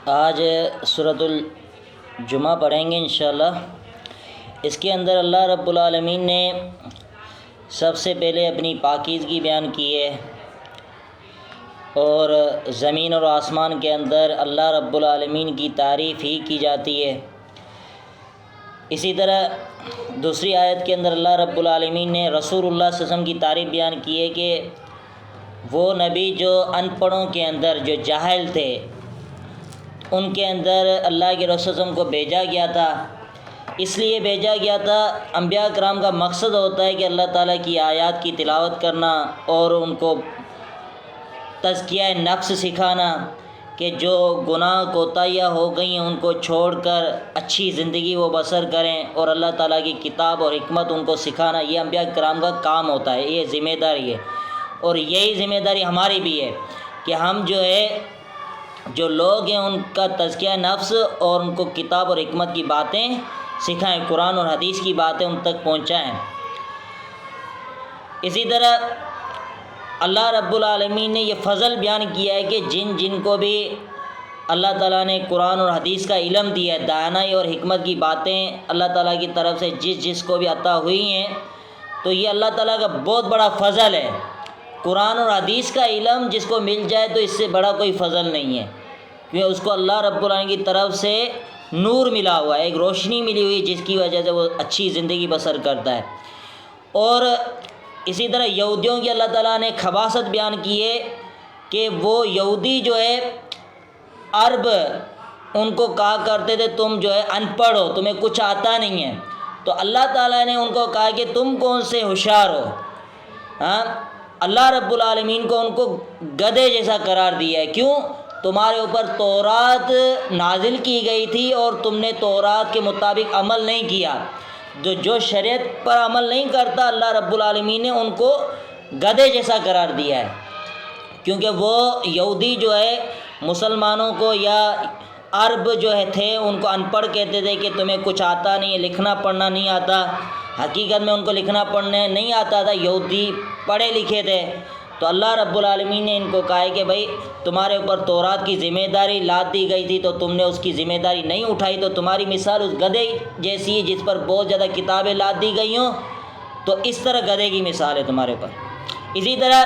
آج سورۃ الجمعہ پڑھیں گے انشاءاللہ۔ اس کے اندر اللہ رب العالمین نے سب سے پہلے اپنی پاکیزگی بیان کی ہے، اور زمین اور آسمان کے اندر اللہ رب العالمین کی تعریف ہی کی جاتی ہے۔ اسی طرح دوسری آیت کے اندر اللہ رب العالمین نے رسول اللہ صلی اللہ علیہ وسلم کی تعریف بیان کی ہے کہ وہ نبی جو ان پڑھوں کے اندر، جو جاہل تھے، ان کے اندر اللہ کے رسول صلی اللہ علیہ وسلم کو بھیجا گیا تھا۔ اس لیے بھیجا گیا تھا، انبیاء کرام کا مقصد ہوتا ہے کہ اللہ تعالیٰ کی آیات کی تلاوت کرنا اور ان کو تزکیہ نفس سکھانا، کہ جو گناہ کوتاہیاں ہو گئی ہیں ان کو چھوڑ کر اچھی زندگی وہ بسر کریں، اور اللہ تعالیٰ کی کتاب اور حکمت ان کو سکھانا۔ یہ انبیاء کرام کا کام ہوتا ہے، یہ ذمہ داری ہے، اور یہی ذمہ داری ہماری بھی ہے کہ ہم جو لوگ ہیں ان کا تزکیہ نفس اور ان کو کتاب اور حکمت کی باتیں سکھائیں، قرآن اور حدیث کی باتیں ان تک پہنچائیں۔ اسی طرح اللہ رب العالمین نے یہ فضل بیان کیا ہے کہ جن کو بھی اللہ تعالیٰ نے قرآن اور حدیث کا علم دیا ہے، دانائی اور حکمت کی باتیں اللہ تعالیٰ کی طرف سے جس کو بھی عطا ہوئی ہیں، تو یہ اللہ تعالیٰ کا بہت بڑا فضل ہے۔ قرآن اور حدیث کا علم جس کو مل جائے تو اس سے بڑا کوئی فضل نہیں ہے، کیونکہ اس کو اللہ رب العالمین کی طرف سے نور ملا ہوا ہے، ایک روشنی ملی ہوئی جس کی وجہ سے وہ اچھی زندگی بسر کرتا ہے۔ اور اسی طرح یہودیوں کی اللہ تعالیٰ نے خباثت بیان کی ہے کہ وہ یہودی جو ہے عرب ان کو کہا کرتے تھے تم جو ہے ان پڑھ ہو، تمہیں کچھ آتا نہیں ہے، تو اللہ تعالیٰ نے ان کو کہا کہ تم کون سے ہوشیار ہو۔ اللہ رب العالمین کو ان کو گدھے جیسا قرار دیا ہے۔ کیوں؟ تمہارے اوپر تورات نازل کی گئی تھی اور تم نے تورات کے مطابق عمل نہیں کیا۔ جو شریعت پر عمل نہیں کرتا، اللہ رب العالمین نے ان کو گدھے جیسا قرار دیا ہے، کیونکہ وہ یہودی جو ہے مسلمانوں کو یا عرب جو ہے تھے ان کو ان پڑھ کہتے تھے کہ تمہیں کچھ آتا نہیں ہے، لکھنا پڑھنا نہیں آتا۔ حقیقت میں ان کو لکھنا پڑھنا نہیں آتا تھا، یہودی پڑھے لکھے تھے۔ تو اللہ رب العالمین نے ان کو کہا ہے کہ بھائی تمہارے اوپر تورات کی ذمہ داری لاد دی گئی تھی تو تم نے اس کی ذمہ داری نہیں اٹھائی، تو تمہاری مثال اس گدھے جیسی ہے جس پر بہت زیادہ کتابیں لاد دی گئی ہوں، تو اس طرح گدھے کی مثال ہے تمہارے اوپر۔ اسی طرح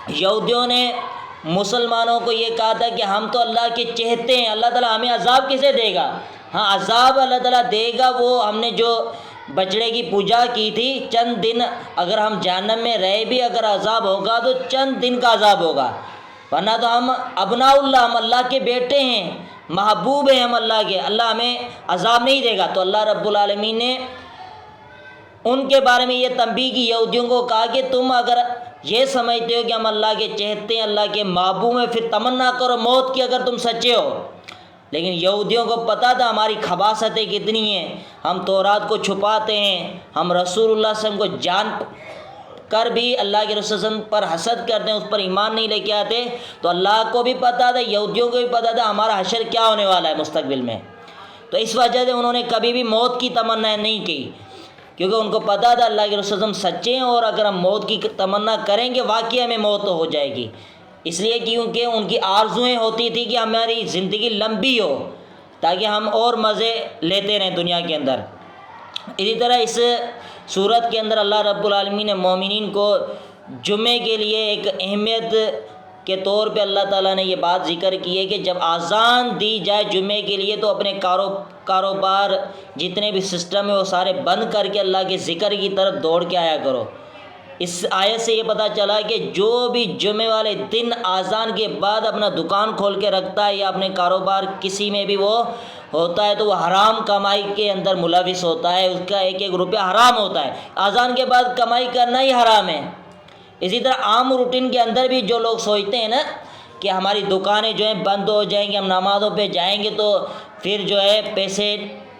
یہودیوں نے مسلمانوں کو یہ کہا تھا کہ ہم تو اللہ کے چہتے ہیں، اللہ تعالیٰ ہمیں عذاب کسے دے گا؟ ہاں عذاب اللہ تعالیٰ دے گا، وہ ہم نے جو بچڑے کی پوجا کی تھی، چند دن اگر ہم جہنم میں رہے بھی اگر عذاب ہوگا تو چند دن کا عذاب ہوگا، ورنہ تو ہم ابناء اللہ، ہم اللہ کے بیٹے ہیں، محبوب ہیں ہم اللہ کے، اللہ ہمیں عذاب نہیں دے گا۔ تو اللہ رب العالمین نے ان کے بارے میں یہ تنبیہ کی، یہودیوں کو کہا کہ تم اگر یہ سمجھتے ہو کہ ہم اللہ کے چہتے ہیں، اللہ کے محبوب ہیں، پھر تمنا کرو موت کی اگر تم سچے ہو۔ لیکن یہودیوں کو پتہ تھا ہماری خباثتیں کتنی ہیں، ہم تورات کو چھپاتے ہیں، ہم رسول اللہ صلی اللہ علیہ وسلم کو جان کر بھی اللہ کے رسول صلی اللہ علیہ وسلم پر حسد کرتے ہیں، اس پر ایمان نہیں لے کے آتے۔ تو اللہ کو بھی پتہ تھا، یہودیوں کو بھی پتہ تھا ہمارا حشر کیا ہونے والا ہے مستقبل میں، تو اس وجہ سے انہوں نے کبھی بھی موت کی تمنا نہیں کی، کیونکہ ان کو پتہ تھا اللہ کے رسول صلی اللہ علیہ وسلم سچے ہیں، اور اگر ہم موت کی تمنا کریں گے واقعی ہمیں موت ہو جائے گی، اس لیے کیونکہ ان کی آرزویں ہوتی تھی کہ ہماری زندگی لمبی ہو تاکہ ہم اور مزے لیتے رہیں دنیا کے اندر۔ اسی طرح اس صورت کے اندر اللہ رب العالمین نے مومنین کو جمعے کے لیے ایک اہمیت کے طور پہ اللہ تعالیٰ نے یہ بات ذکر کی ہے کہ جب اذان دی جائے جمعے کے لیے تو اپنے کاروبار جتنے بھی سسٹم ہیں وہ سارے بند کر کے اللہ کے ذکر کی طرف دوڑ کے آیا کرو۔ اس آیت سے یہ پتہ چلا کہ جو بھی جمعے والے دن اذان کے بعد اپنا دکان کھول کے رکھتا ہے یا اپنے کاروبار کسی میں بھی وہ ہوتا ہے تو وہ حرام کمائی کے اندر ملوث ہوتا ہے، اس کا ایک ایک روپیہ حرام ہوتا ہے، اذان کے بعد کمائی کرنا ہی حرام ہے۔ اسی طرح عام روٹین کے اندر بھی جو لوگ سوچتے ہیں نا کہ ہماری دکانیں جو ہیں بند ہو جائیں گی، ہم نمازوں پہ جائیں گے تو پھر جو ہے پیسے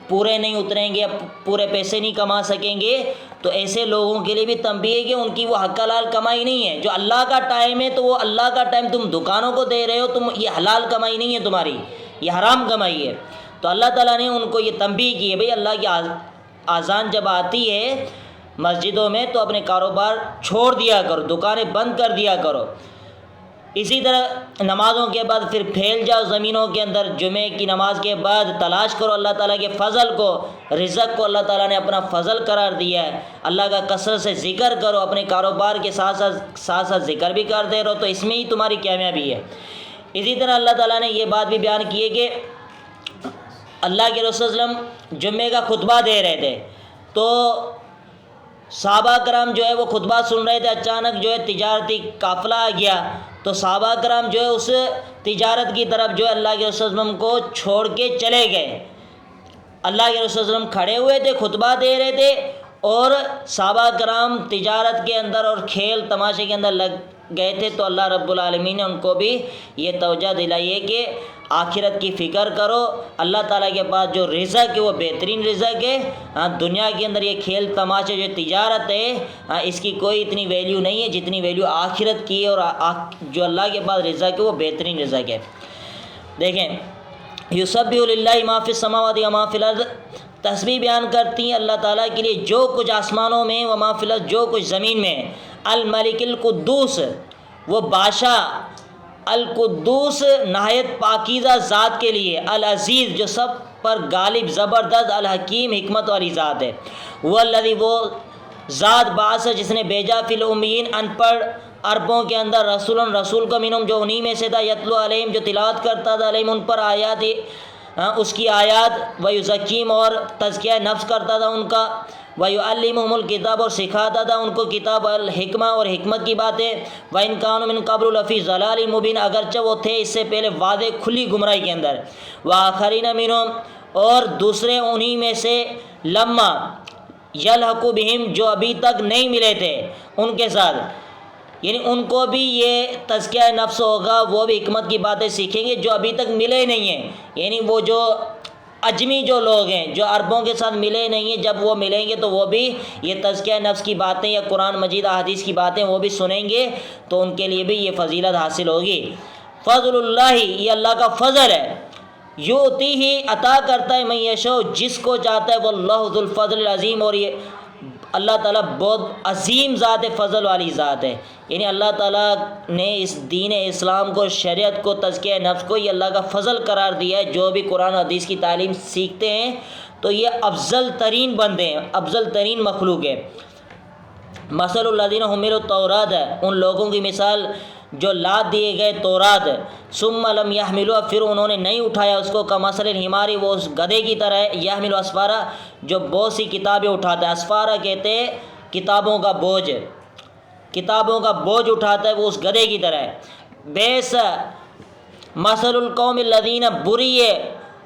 پورے نہیں اتریں گے، پورے پیسے نہیں کما سکیں گے، تو ایسے لوگوں کے لیے بھی تنبیہ ہے کہ ان کی وہ حق حلال کمائی نہیں ہے۔ جو اللہ کا ٹائم ہے تو وہ اللہ کا ٹائم تم دکانوں کو دے رہے ہو، تم یہ حلال کمائی نہیں ہے تمہاری، یہ حرام کمائی ہے۔ تو اللہ تعالیٰ نے ان کو یہ تنبیہ کی ہے، بھئی اللہ کی اذان جب آتی ہے مسجدوں میں تو اپنے کاروبار چھوڑ دیا کرو، دکانیں بند کر دیا کرو۔ اسی طرح نمازوں کے بعد پھر پھیل جاؤ زمینوں کے اندر، جمعے کی نماز کے بعد تلاش کرو اللہ تعالیٰ کے فضل کو، رزق کو اللہ تعالیٰ نے اپنا فضل قرار دیا ہے، اللہ کا کثرت سے ذکر کرو، اپنے کاروبار کے ساتھ ساتھ ذکر بھی کرتے رہو، تو اس میں ہی تمہاری کامیابی ہے۔ اسی طرح اللہ تعالیٰ نے یہ بات بھی بیان کی ہے کہ اللہ کے رسول صلی اللہ علیہ وسلم جمعے کا خطبہ دے رہے تھے، تو صحابہ کرام جو ہے وہ خطبہ سن رہے تھے، اچانک جو ہے تجارتی قافلہ آ گیا، تو صحابہ کرام جو ہے اس تجارت کی طرف جو ہے اللہ کے رسول صلی اللہ علیہ وسلم کو چھوڑ کے چلے گئے۔ اللہ کے رسول صلی اللہ علیہ وسلم کھڑے ہوئے تھے، خطبہ دے رہے تھے، اور صحابہ کرام تجارت کے اندر اور کھیل تماشے کے اندر لگ گئے تھے، تو اللہ رب العالمین نے ان کو بھی یہ توجہ دلائی ہے کہ آخرت کی فکر کرو، اللہ تعالیٰ کے پاس جو رزق ہے وہ بہترین رزق ہے، دنیا کے اندر یہ کھیل تماشے جو تجارت ہے اس کی کوئی اتنی ویلیو نہیں ہے جتنی ویلیو آخرت کی ہے، اور جو اللہ کے پاس رزق ہے وہ بہترین رزق ہے۔ دیکھیں، یسبح للہ ما فی السماوات و ما فی الارض، تسبیح بیان کرتی ہیں اللہ تعالیٰ کے لیے جو کچھ آسمانوں میں، و ما فی الارض جو کچھ زمین میں، الملک القدوس، وہ بادشاہ القدوس نہایت پاکیزہ ذات کے لیے، العزیز جو سب پر غالب زبردست، الحکیم حکمت والی ذات ہے، والذی وہ ذات باعث جس نے بھیجا فی الامیین ان پڑھ عربوں کے اندر، رسول کو منہم جو انہی میں سے تھا، یتلو علیہم جو تلاوت کرتا تھا، علیہم ان پر آیات اس کی آیات، ویزکیم اور تزکیہ نفس کرتا تھا ان کا، وَيُعَلِّمُهُمُ الْكِتَابَ اور سکھاتا تھا ان کو کتاب، الحکمہ اور حکمت کی باتیں، وَإِنْ كَانُوا مِنْ قَبْلُ لَفِي ضَلَالٍ مُبِينٍ اگرچہ وہ تھے اس سے پہلے واضح کھلی گمراہی کے اندر، وَآخَرِينَ مِنْهُمْ اور دوسرے انہی میں سے، لَمَّا يَلْحَقُ بِهِمْ جو ابھی تک نہیں ملے تھے ان کے ساتھ، یعنی ان کو بھی یہ تزکیہ نفس ہوگا، وہ بھی حکمت کی باتیں سیکھیں گے جو ابھی تک ملے نہیں ہیں، یعنی وہ جو اجمی جو لوگ ہیں جو عربوں کے ساتھ ملے نہیں ہیں، جب وہ ملیں گے تو وہ بھی یہ تزکیہ نفس کی باتیں یا قرآن مجید احادیث کی باتیں وہ بھی سنیں گے، تو ان کے لیے بھی یہ فضیلت حاصل ہوگی۔ فضل اللہ، یہ اللہ کا فضل ہے، یؤتی ہی عطا کرتا ہے من یشاء جس کو چاہتا ہے، واللہ ذو الفضل العظیم، اور یہ اللہ تعالیٰ بہت عظیم ذات ہے، فضل والی ذات ہے، یعنی اللہ تعالیٰ نے اس دین اسلام کو، شریعت کو، تزکیہ نفس کو یہ اللہ کا فضل قرار دیا ہے۔ جو بھی قرآن و حدیث کی تعلیم سیکھتے ہیں تو یہ افضل ترین بندے ہیں، افضل ترین مخلوق ہے۔ مثل الذین حملوا التوراۃ، ان لوگوں کی مثال جو لاد دیے گئے تورات، ثم لم یحملوا پھر انہوں نے نہیں اٹھایا اس کو، کمثل الحمار وہ اس گدھے کی طرح ہے، یحمل اسفارا جو بہت سی کتابیں اٹھاتا ہے، اسفارا کہتے ہیں کتابوں کا بوجھ، کتابوں کا بوجھ اٹھاتا ہے، وہ اس گدھے کی طرح ہے۔ بیس مثل القوم الذین، بری ہے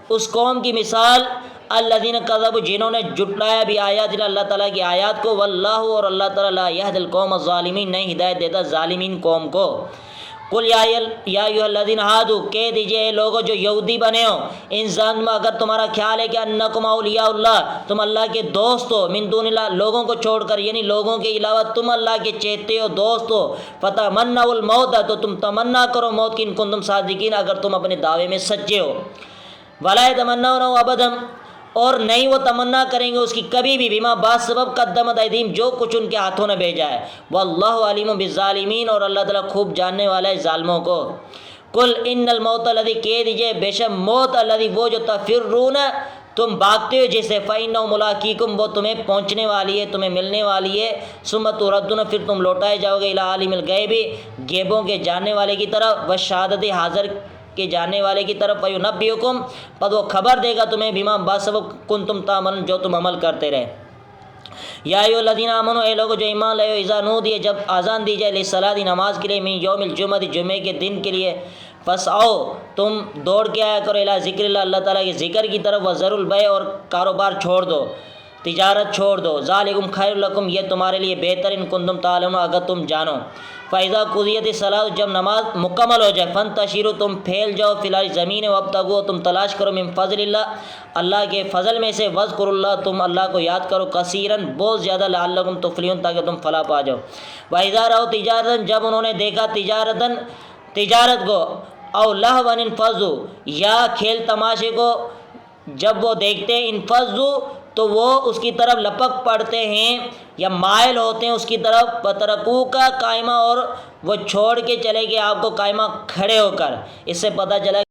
اس قوم کی مثال، الذین کذبوا جنہوں نے جھٹلایا بھی آیات اللہ تعالیٰ کی آیات کو، واللہ اور اللہ تعالیٰ لا یہدی القوم الظالمین نہیں ہدایت دیتا ظالمین قوم کو۔ قل یا ایھا الذین ہادوا کہہ دیجئے لوگوں جو یہودی بنے ہو، ان ظننتم اگر تمہارا خیال ہے کہ انکم اولیاء اللہ تم اللہ کے دوست ہو، من دون اللہ لوگوں کو چھوڑ کر، یعنی لوگوں کے علاوہ تم اللہ کے چہتے ہو، دوست ہو، فتمنوا الموت تو تم تمنا کرو موت کی، ان کنتم صادقین اگر تم اپنے دعوے میں سچے ہو، ولا یتمنونہ ابدا اور نہیں وہ تمنا کریں گے اس کی کبھی بھی، بما بسبب قدمت ایدیہم جو کچھ ان کے ہاتھوں نے بھیجا ہے، واللہ علیم بالظالمین اور اللہ تعالیٰ خوب جاننے والا ہے ظالموں کو۔ قل ان الموت الذی کہہ دیجئے بے شک موت الذی وہ جو تفرون تم بھاگتے ہو جسے، فإنہ ملاقیکم وہ تمہیں پہنچنے والی ہے، تمہیں ملنے والی ہے، ثم تردون پھر تم لوٹائے جاؤ گے، الی عالم الغیب غیبوں کے جاننے والے کی طرف، والشہادۃ حاضر کے جاننے والے کی طرف، وَيُنَبِّئُكُم پس وہ خبر دے گا تمہیں، بما بسبب کنتم تعملون جو تم عمل کرتے رہے۔ یا ایھا الذین آمنوا اے لوگوں جو ایمان لائے ہو، اذا نودی جب اذان دی جائے للصلاۃ نماز کے لیے، من یوم الجمعہ جمعے کے دن کے لیے، فاسعوا تم دوڑ کے آیا کرو، الی ذکر اللہ اللہ تعالیٰ کے ذکر کی طرف، وذروا البیع اور کاروبار چھوڑ دو، تجارت چھوڑ دو، ذالکم خیر لکم یہ تمہارے لیے بہتر، ان کنتم تعلمون اگر تم جانو۔ فَإِذَا قُضِيَتِ الصَّلَاةُ جب نماز مکمل ہو جائے، فَانتَشِرُوا تم پھیل جاؤ، فی الارض زمین، وابتغوا تم تلاش کرو، من فضل اللہ اللہ کے فضل میں سے، واذکروا اللہ تم اللہ کو یاد کرو، کثیراً بہت زیادہ، لعلکم تفلحون تاکہ تم فلاح پا جاؤ۔ وَإِذَا رَأَوْا تِجَارَةً جب انہوں نے دیکھا تجارت کو، او لہوا انفضوا یا کھیل تماشے کو جب وہ دیکھتے ہیں، انفضوا تو وہ اس کی طرف لپک پڑتے ہیں یا مائل ہوتے ہیں اس کی طرف، بترکو کا قائمہ، اور وہ چھوڑ کے چلے گئے آپ کو قائمہ کھڑے ہو کر۔ اس سے پتہ چلا